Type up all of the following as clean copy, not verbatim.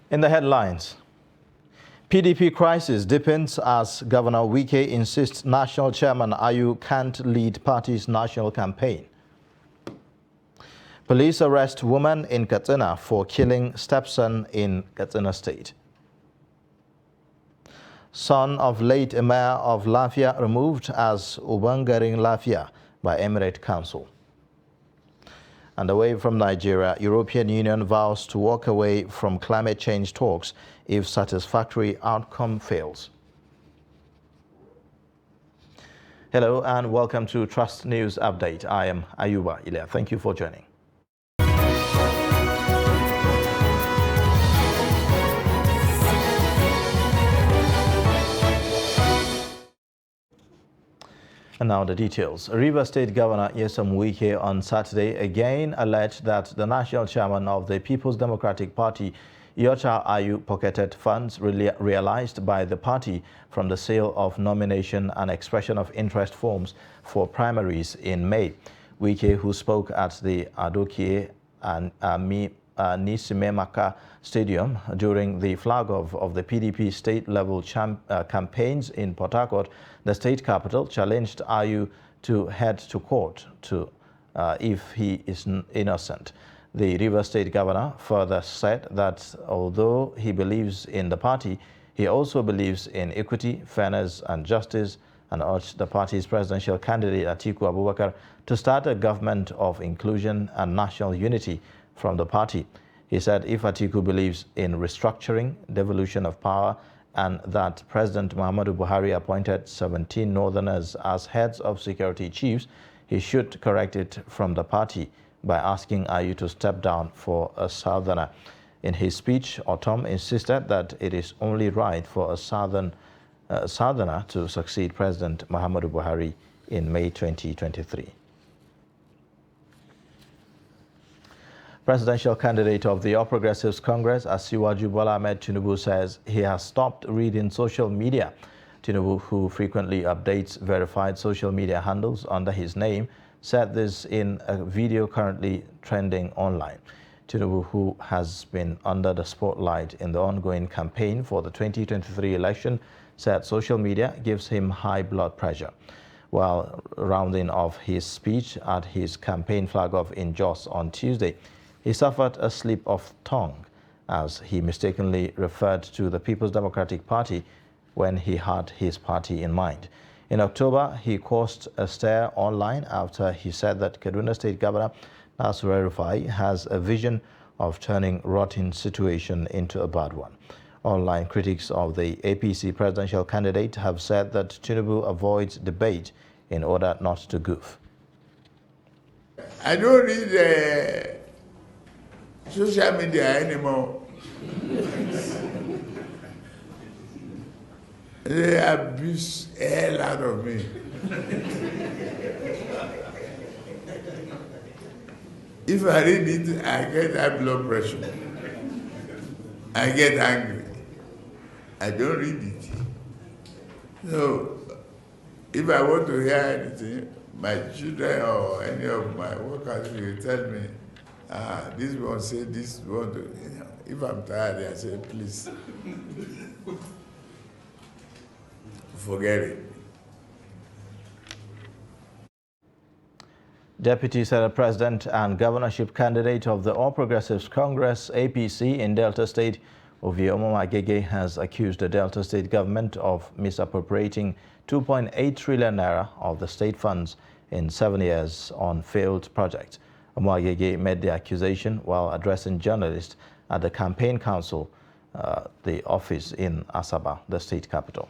In the headlines, PDP crisis deepens as Governor Wike insists National Chairman Ayu can't lead party's national campaign. Police arrest woman in Katsina for killing stepson in Katsina State. Son of late Emir of Lafia removed as Ubangaring Lafia by Emirate Council. And away from Nigeria, European Union vows to walk away from climate change talks if satisfactory outcome fails. Hello and welcome to Trust News Update. I am Ayuba Ilya. Thank you for joining. And now the details. Rivers State Governor Nyesom Wike on Saturday again alleged that the national chairman of the People's Democratic Party, Iyorchia Ayu, pocketed funds realized by the party from the sale of nomination and expression of interest forms for primaries in May. Wike, who spoke at the Adokie and Nisimemaka Stadium during the flag-off of the PDP state-level campaigns in Port Harcourt, the state capital, challenged Ayu to head to court if he is innocent. The Rivers State Governor further said that although he believes in the party, he also believes in equity, fairness and justice, and urged the party's presidential candidate Atiku Abubakar to start a government of inclusion and national unity from the party. He said if Atiku believes in restructuring, devolution of power, and that President Muhammadu Buhari appointed 17 northerners as heads of security chiefs, he should correct it from the party by asking Ayu to step down for a southerner. In his speech, Otom insisted that it is only right for a southerner to succeed President Muhammadu Buhari in May 2023. Presidential candidate of the All Progressives Congress, Asiwaju Bola Ahmed Tinubu, says he has stopped reading social media. Tinubu, who frequently updates verified social media handles under his name, said this in a video currently trending online. Tinubu, who has been under the spotlight in the ongoing campaign for the 2023 election, said social media gives him high blood pressure. While rounding off his speech at his campaign flag-off in Jos on Tuesday, he suffered a slip of tongue as he mistakenly referred to the People's Democratic Party when he had his party in mind. In October, he caused a stir online after he said that Kaduna State Governor Nasir El-Rufai has a vision of turning rotten situation into a bad one. Online critics of the APC presidential candidate have said that Tinubu avoids debate in order not to goof. I don't read social media anymore. They abuse the hell out of me. If I read it, I get high blood pressure. I get angry. I don't read it. So, if I want to hear anything, my children or any of my workers will tell me, this one say this one. If I'm tired, I say, please, forget it. Deputy Senate President and governorship candidate of the All Progressives Congress, APC, in Delta State, Ovie-Omoh Agege, has accused the Delta State government of misappropriating 2.8 trillion naira of the state funds in 7 years on failed projects. Omoh Agege made the accusation while addressing journalists at the campaign council, the office in Asaba, the state capital.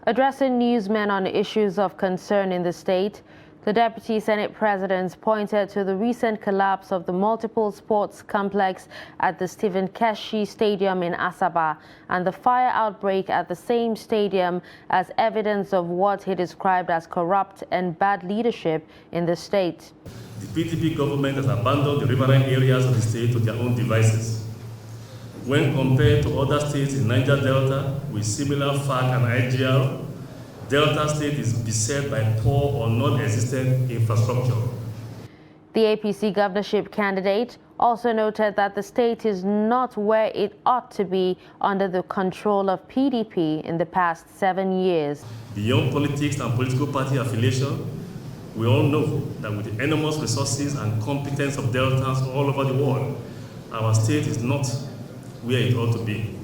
Addressing newsmen on issues of concern in the state, the Deputy Senate President pointed to the recent collapse of the multiple sports complex at the Stephen Keshi Stadium in Asaba and the fire outbreak at the same stadium as evidence of what he described as corrupt and bad leadership in the state. The PDP government has abandoned the riverine areas of the state to their own devices. When compared to other states in Niger Delta with similar FARC and IGR, Delta State is beset by poor or non-existent infrastructure. The APC governorship candidate also noted that the state is not where it ought to be under the control of PDP in the past 7 years. Beyond politics and political party affiliation, we all know that with the enormous resources and competence of Deltans all over the world, our state is not where it ought to be.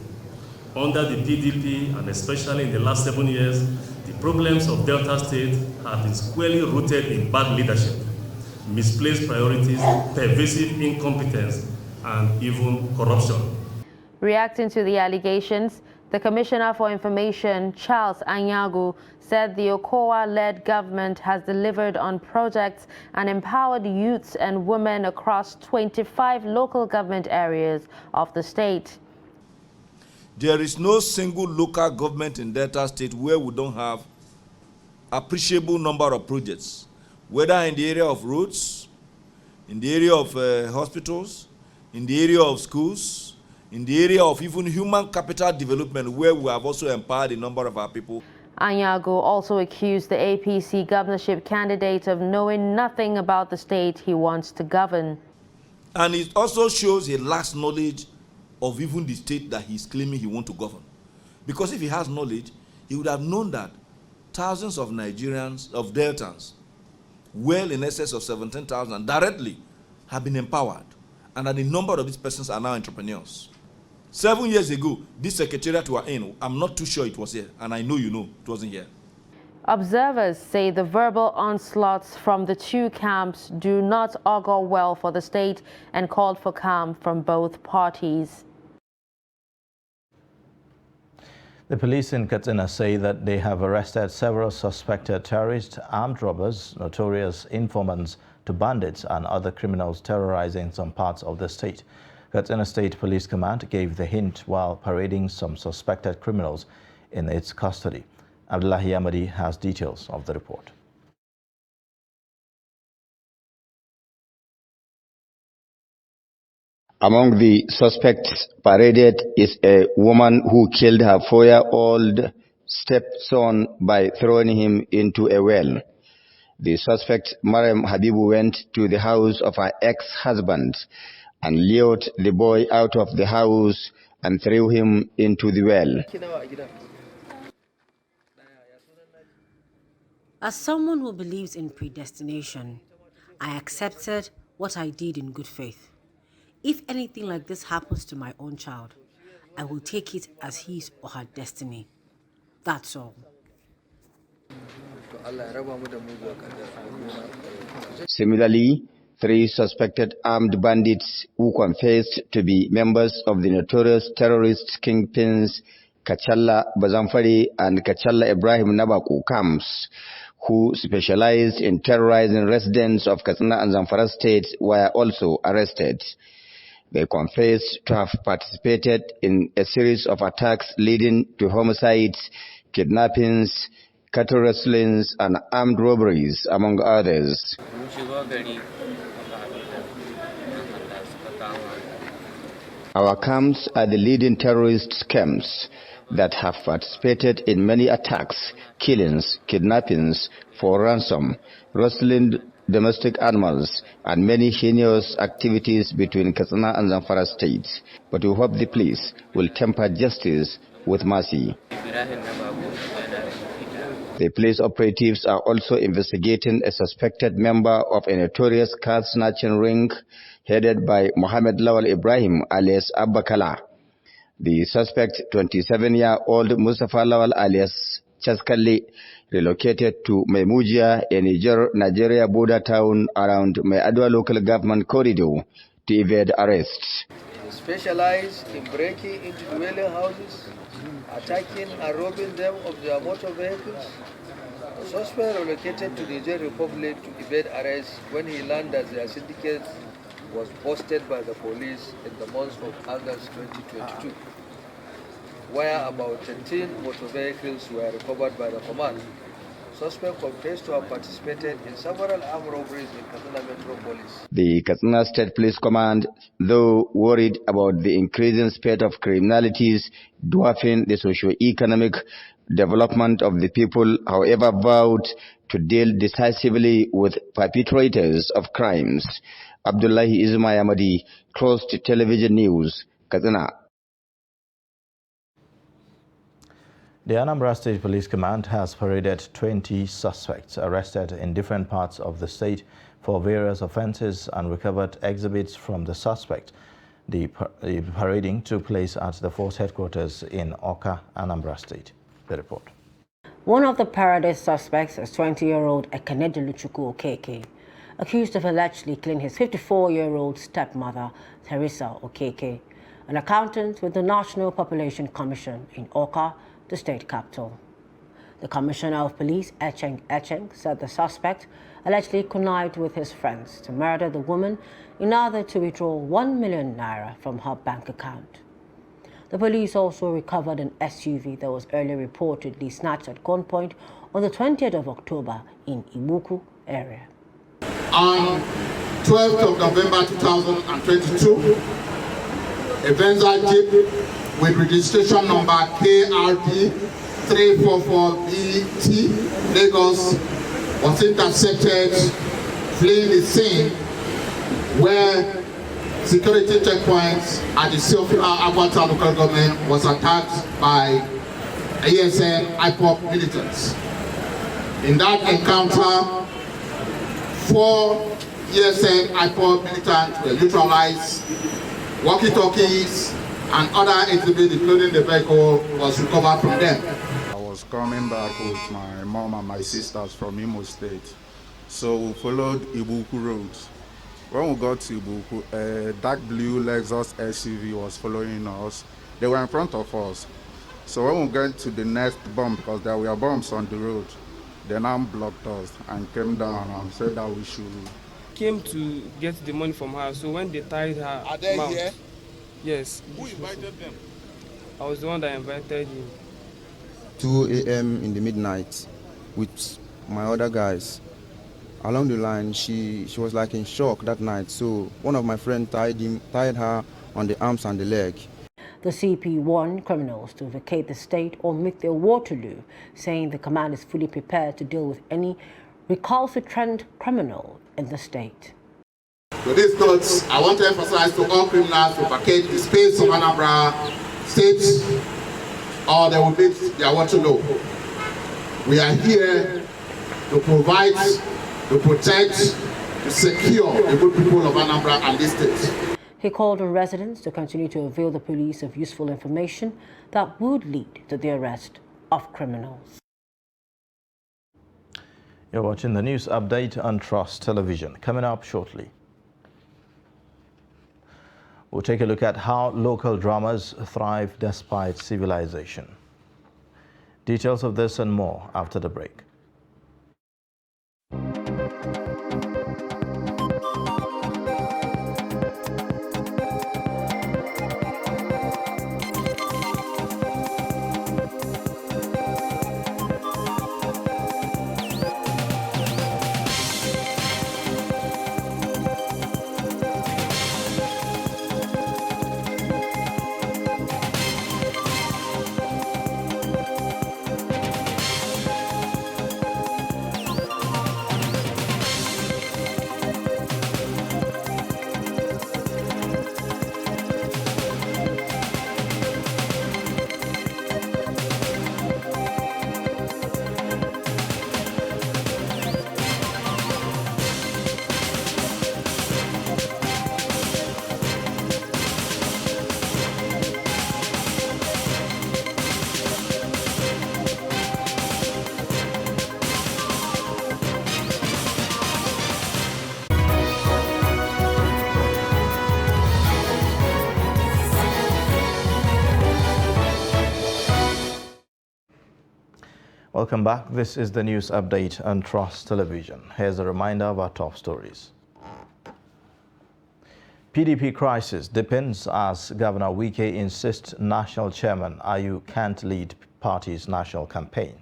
Under the PDP, and especially in the last 7 years, the problems of Delta State have been squarely rooted in bad leadership, misplaced priorities, pervasive incompetence, and even corruption. Reacting to the allegations, the Commissioner for Information, Charles Anyagu, said the Okowa-led government has delivered on projects and empowered youths and women across 25 local government areas of the state. There is no single local government in Delta State where we don't have appreciable number of projects, whether in the area of roads, in the area of hospitals, in the area of schools, in the area of even human capital development, where we have also empowered a number of our people. Anyago also accused the APC governorship candidate of knowing nothing about the state he wants to govern. And it also shows he lacks knowledge of even the state that he's claiming he wants to govern. Because if he has knowledge, he would have known that thousands of Nigerians, of Deltans, well in excess of 17,000 directly have been empowered. And that a number of these persons are now entrepreneurs. 7 years ago, this secretariat we are in, I'm not too sure it was here, and I know you know it wasn't here. Observers say the verbal onslaughts from the two camps do not augur well for the state and called for calm from both parties. The police in Katsina say that they have arrested several suspected terrorists, armed robbers, notorious informants to bandits and other criminals terrorizing some parts of the state. Katsina State Police Command gave the hint while parading some suspected criminals in its custody. Abdullahi Ahmadi has details of the report. Among the suspects paraded is a woman who killed her 4-year-old stepson by throwing him into a well. The suspect, Mariam Habibu, went to the house of her ex-husband and lured the boy out of the house and threw him into the well. As someone who believes in predestination, I accepted what I did in good faith. If anything like this happens to my own child, I will take it as his or her destiny. That's all. Similarly, 3 suspected armed bandits who confessed to be members of the notorious terrorist kingpins Kachalla Bazamfari and Kachalla Ibrahim Nabaku camps, who specialized in terrorizing residents of Katsina and Zamfara states, were also arrested. They confessed to have participated in a series of attacks leading to homicides, kidnappings, cattle rustlings, and armed robberies, among others. Our camps are the leading terrorist camps that have participated in many attacks, killings, kidnappings for ransom, rustling domestic animals, and many heinous activities between Katsina and Zamfara states. But we hope the police will temper justice with mercy. The police operatives are also investigating a suspected member of a notorious car-snatching ring headed by Mohammed Lawal Ibrahim alias Abba Kala. The suspect, 27-year-old Mustafa Lawal alias Chaskali, relocated to Maimujia, a Nigeria border town around Mayadwa local government corridor, to evade arrest. They specialize in breaking into dwelling houses, attacking and robbing them of their motor vehicles. The suspect relocated to the Niger Republic to evade arrest when he learned that their syndicate was busted by the police in the month of August 2022, where about 13 motor vehicles were recovered by the command. Suspect confessed to have participated in several armed robberies in Katsina Metropolis. The Katsina State Police Command, though worried about the increasing spate of criminalities dwarfing the socio-economic Development of the People, however, vowed to deal decisively with perpetrators of crimes. Abdullahi Ismail Ahmadi, Close to Television News, Katsina. The Anambra State Police Command has paraded 20 suspects arrested in different parts of the state for various offences and recovered exhibits from the suspect. The parading took place at the force headquarters in Awka, Anambra State. The report. One of the paraded suspects is 20-year-old Ekenedi Luchukwu Okeke, accused of allegedly killing his 54-year-old stepmother, Teresa Okeke, an accountant with the National Population Commission in Awka, the state capital. The Commissioner of Police, Echeng Echeng, said the suspect allegedly connived with his friends to murder the woman in order to withdraw 1 million naira from her bank account. The police also recovered an SUV that was earlier reportedly snatched at gunpoint on the 20th of October in Ibuku area. On 12th of November 2022, a Venza Jeep with registration number KRD 344BT Lagos was intercepted fleeing the scene where security checkpoints at the Siofla Akwata local government was attacked by ASN IPOP militants. In that encounter, 4 ASN IPOP militants were neutralized, walkie-talkies and other exhibits, including the vehicle, was recovered from them. I was coming back with my mom and my sisters from Imo State. So we followed Ibuku Road. When we got to Ibuku, a dark blue Lexus SUV was following us. They were in front of us. So when we got to the next bump, because there were bumps on the road, they now blocked us and came down and said that we should. Came to get the money from her, so when they tied her Are they mouth, here? yes. Who invited them? I was the one that invited him. 2 a.m. in the midnight with my other guys. Along the line, she was like in shock that night. So one of my friends tied her on the arms and the leg. The CP warned criminals to vacate the state or meet their Waterloo, saying the command is fully prepared to deal with any recalcitrant criminal in the state. To these notes, I want to emphasize to all criminals to vacate the space of Anambra State or they will meet their Waterloo. We are here to provide, to protect, to secure the good people of Anambra and this state. He called on residents to continue to avail the police of useful information that would lead to the arrest of criminals. You're watching the news update on Trust Television. Coming up shortly, we'll take a look at how local dramas thrive despite civilization. Details of this and more after the break. Welcome back. This is the news update on Trust Television. Here's a reminder of our top stories. PDP crisis deepens as Governor Wike insists National Chairman Ayu can't lead party's national campaign.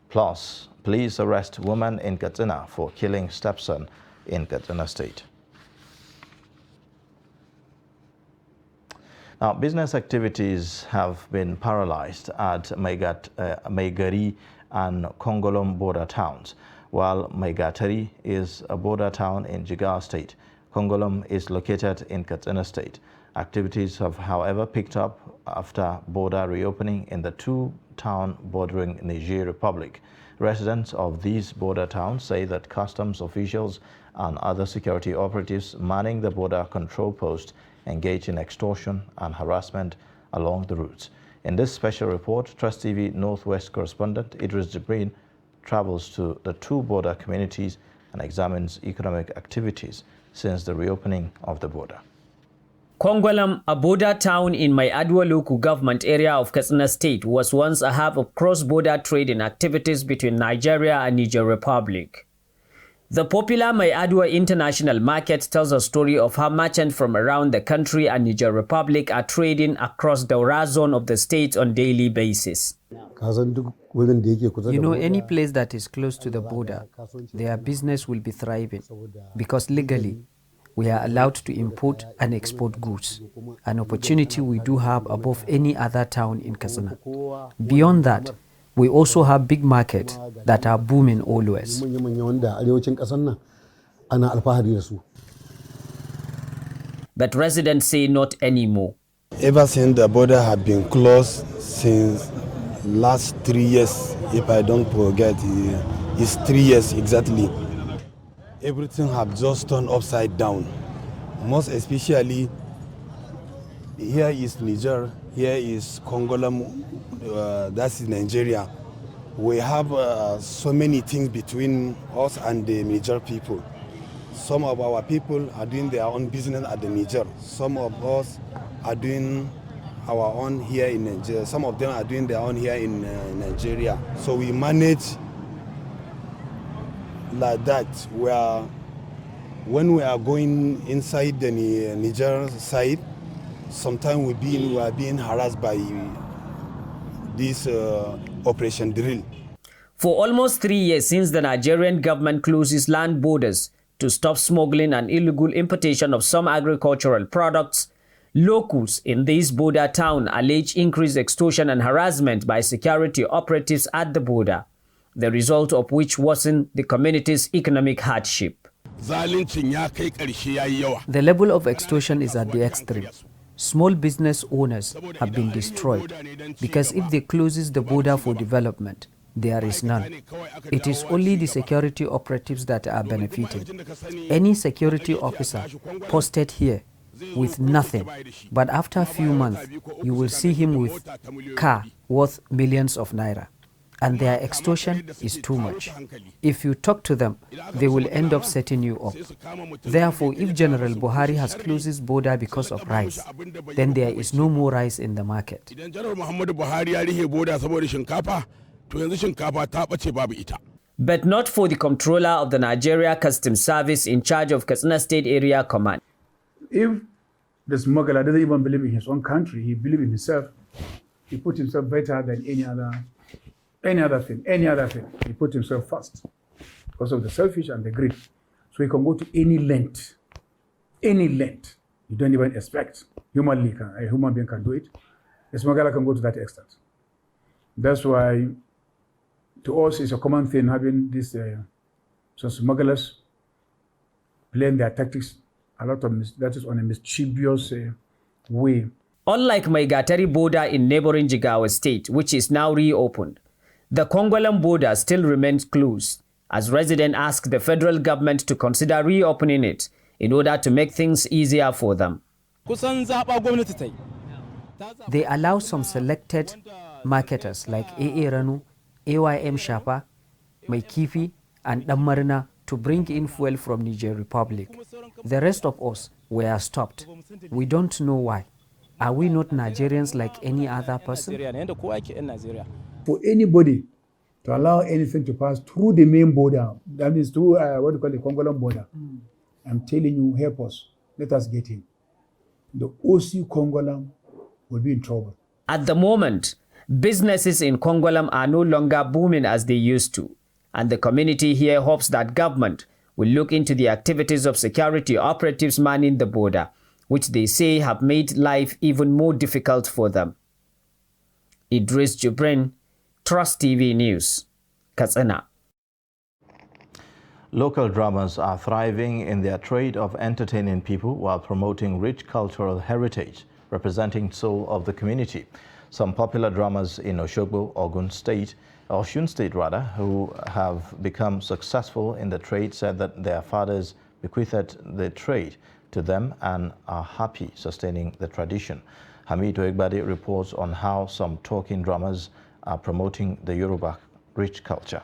Plus, police arrest woman in Katsina for killing stepson in Katsina State. Now, business activities have been paralyzed at Maigari and Kongolom border towns. While Maigatari is a border town in Jigawa State, Kongolom is located in Katsina State. Activities have, however, picked up after border reopening in the two towns bordering Niger Republic. Residents of these border towns say that customs officials and other security operatives manning the border control post engage in extortion and harassment along the routes. In this special report, Trust TV Northwest correspondent Idris Jibrin travels to the two border communities and examines economic activities since the reopening of the border. Kongolom, a border town in Maiadwa local government area of Katsina State, was once a hub of cross-border trading activities between Nigeria and Niger Republic. The popular Maiadwa International Market tells a story of how merchants from around the country and Niger Republic are trading across the Daura zone of the state on a daily basis. You know, any place that is close to the border, their business will be thriving because legally we are allowed to import and export goods, an opportunity we do have above any other town in Katsina. Beyond that, we also have big markets that are booming always. But residents say not anymore. Ever since the border had been closed since last 3 years, if I don't forget, it's 3 years exactly. Everything have just turned upside down. Most especially, here is Niger, here is Kongolom, that's Nigeria. We have so many things between us and the Niger people. Some of our people are doing their own business at the Niger. Some of us are doing our own here in Nigeria. Some of them are doing their own here in Nigeria. So we manage like that, where when we are going inside the Niger side, sometimes we are being harassed by this Operation Drill. For almost 3 years since the Nigerian government closed its land borders to stop smuggling and illegal importation of some agricultural products, locals in this border town allege increased extortion and harassment by security operatives at the border, the result of which worsened the community's economic hardship. The level of extortion is at the extreme. Small business owners have been destroyed because if they close the border for development, there is none. It is only the security operatives that are benefiting. Any security officer posted here with nothing, but after a few months, you will see him with car worth millions of naira. And their extortion is too much. If you talk to them, they will end up setting you up. Therefore, if General Buhari has closed his border because of rice, then there is no more rice in the market. But not for the controller of the Nigeria Customs Service in charge of Katsina State Area Command. If the smuggler doesn't even believe in his own country, he believes in himself, he puts himself better than any other thing. He put himself first because of the selfish and the greed. So he can go to any length you don't even expect. A human being can do it. A smuggler can go to that extent. That's why to us it's a common thing having these some smugglers playing their tactics that is on a mischievous way. Unlike Maigatari border in neighboring Jigawa State, which is now reopened, the Kongolom border still remains closed, as residents ask the federal government to consider reopening it in order to make things easier for them. They allow some selected marketers like AA Ranu, AYM Shapa, Maikifi, and Damarina to bring in fuel from Niger Republic. The rest of us were stopped. We don't know why. Are we not Nigerians like any other person? For anybody to allow anything to pass through the main border, that means through what you call the Kongolom border, I'm telling you, help us. Let us get in. The OC Kongolom will be in trouble. At the moment, businesses in Kongolom are no longer booming as they used to, and the community here hopes that government will look into the activities of security operatives manning the border which they say have made life even more difficult for them. Idris Jubrin, Trust TV News, Katsina. Local drummers are thriving in their trade of entertaining people while promoting rich cultural heritage, representing soul of the community. Some popular drummers in Oshun State, who have become successful in the trade, said that their fathers bequeathed the trade to them and are happy sustaining the tradition. Hamid Oegbade reports on how some talking drummers are promoting the Yoruba rich culture.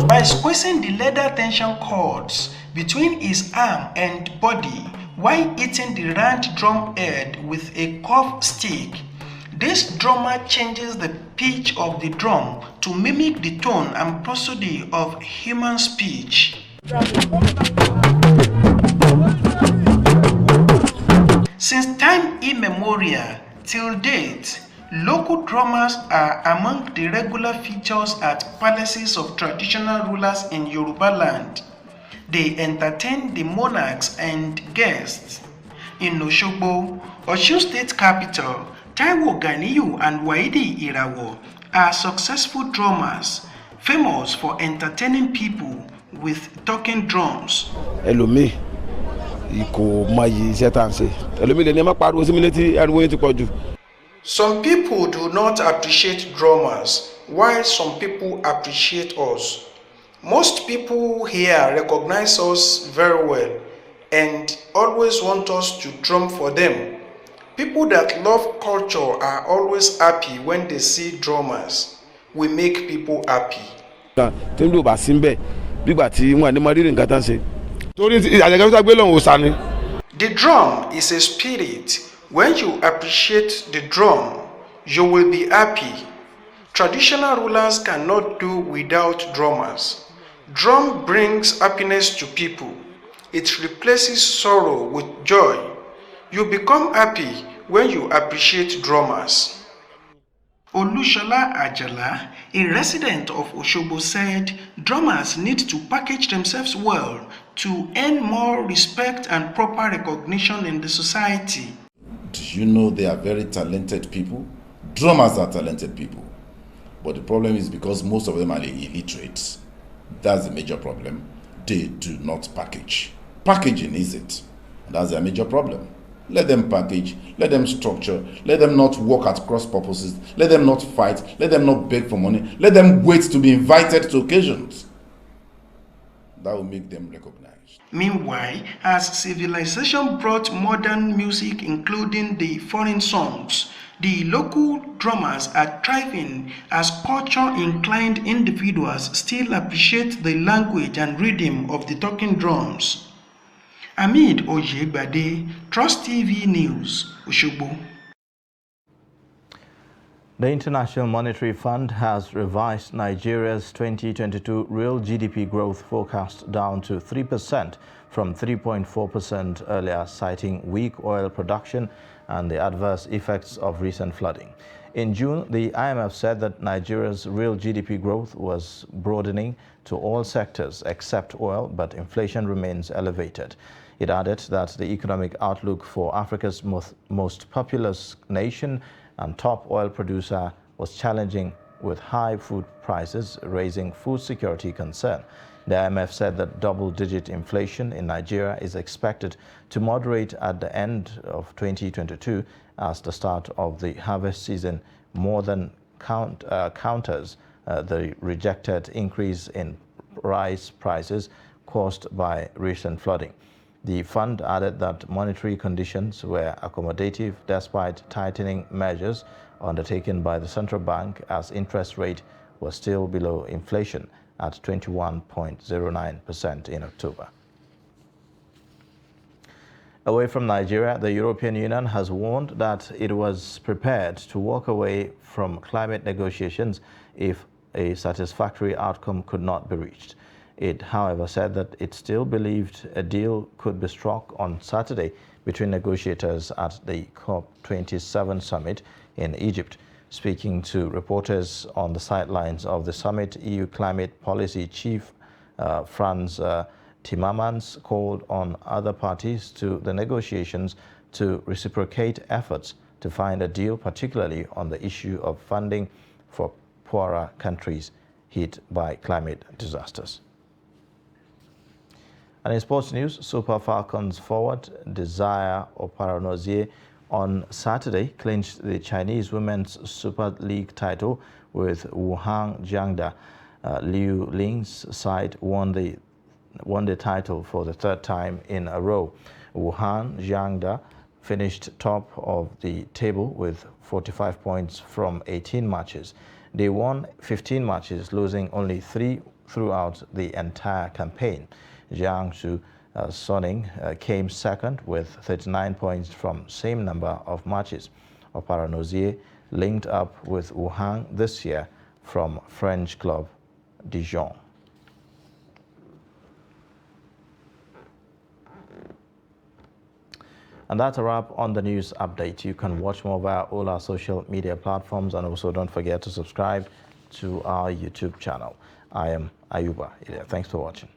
By squeezing the leather tension cords between his arm and body while hitting the round drum head with a curved stick, this drummer changes the pitch of the drum to mimic the tone and prosody of human speech. Since time immemorial till date, local drummers are among the regular features at palaces of traditional rulers in Yoruba land. They entertain the monarchs and guests. In Oshogbo, Osun State capital, Taiwo Ganiyu and Waidi Irawo are successful drummers, famous for entertaining people with talking drums. Ẹlòmíì kò mọyì iṣẹ́ tá à ń ṣe. Ẹlòmíì lè ní ẹ má pariwo sí mi létí ariwo yẹn ti pọ̀ jù. Some people do not appreciate drummers, while some people appreciate us. Most people here recognize us very well and always want us to drum for them. People that love culture are always happy when they see drummers. We make people happy. The drum is a spirit. When you appreciate the drum, you will be happy. Traditional rulers cannot do without drummers. Drum brings happiness to people. It replaces sorrow with joy. You become happy when you appreciate drummers. Olushola Ajala, a resident of Oshogbo, said drummers need to package themselves well to earn more respect and proper recognition in the society. Do you know they are very talented people? Drummers are talented people. But the problem is because most of them are illiterate. That's the major problem. They do not package. Packaging is it. That's their major problem. Let them package, let them structure, let them not work at cross purposes, let them not fight, let them not beg for money, let them wait to be invited to occasions. That will make them recognized. Meanwhile, as civilization brought modern music, including the foreign songs, the local drummers are thriving as culture-inclined individuals still appreciate the language and rhythm of the talking drums. Hamid Oegbade, Trust TV News, Oshogbo. The International Monetary Fund has revised Nigeria's 2022 real GDP growth forecast down to 3% from 3.4% earlier, citing weak oil production and the adverse effects of recent flooding. In June, the IMF said that Nigeria's real GDP growth was broadening to all sectors except oil, but inflation remains elevated. It added that the economic outlook for Africa's most populous nation and top oil producer was challenging, with high food prices raising food security concern. The IMF said that double-digit inflation in Nigeria is expected to moderate at the end of 2022 as the start of the harvest season more than counters the rejected increase in rice prices caused by recent flooding. The fund added that monetary conditions were accommodative despite tightening measures undertaken by the central bank, as interest rate was still below inflation at 21.09% in October. Away from Nigeria, the European Union has warned that it was prepared to walk away from climate negotiations if a satisfactory outcome could not be reached. It, however, said that it still believed a deal could be struck on Saturday between negotiators at the COP27 summit in Egypt. Speaking to reporters on the sidelines of the summit, EU climate policy chief Franz Timmermans called on other parties to the negotiations to reciprocate efforts to find a deal, particularly on the issue of funding for poorer countries hit by climate disasters. And in sports news, Super Falcons forward Desire Oparanozie on Saturday clinched the Chinese Women's Super League title with Wuhan Jiangda. Liu Ling's side won the title for the third time in a row. Wuhan Jiangda finished top of the table with 45 points from 18 matches. They won 15 matches, losing only 3 throughout the entire campaign. Jiangsu Soning came second with 39 points from same number of matches. Oparanozie linked up with Wuhan this year from French club Dijon. And that's a wrap on the news update. You can watch more via all our social media platforms, and also don't forget to subscribe to our YouTube channel. I am Ayuba. Thanks for watching.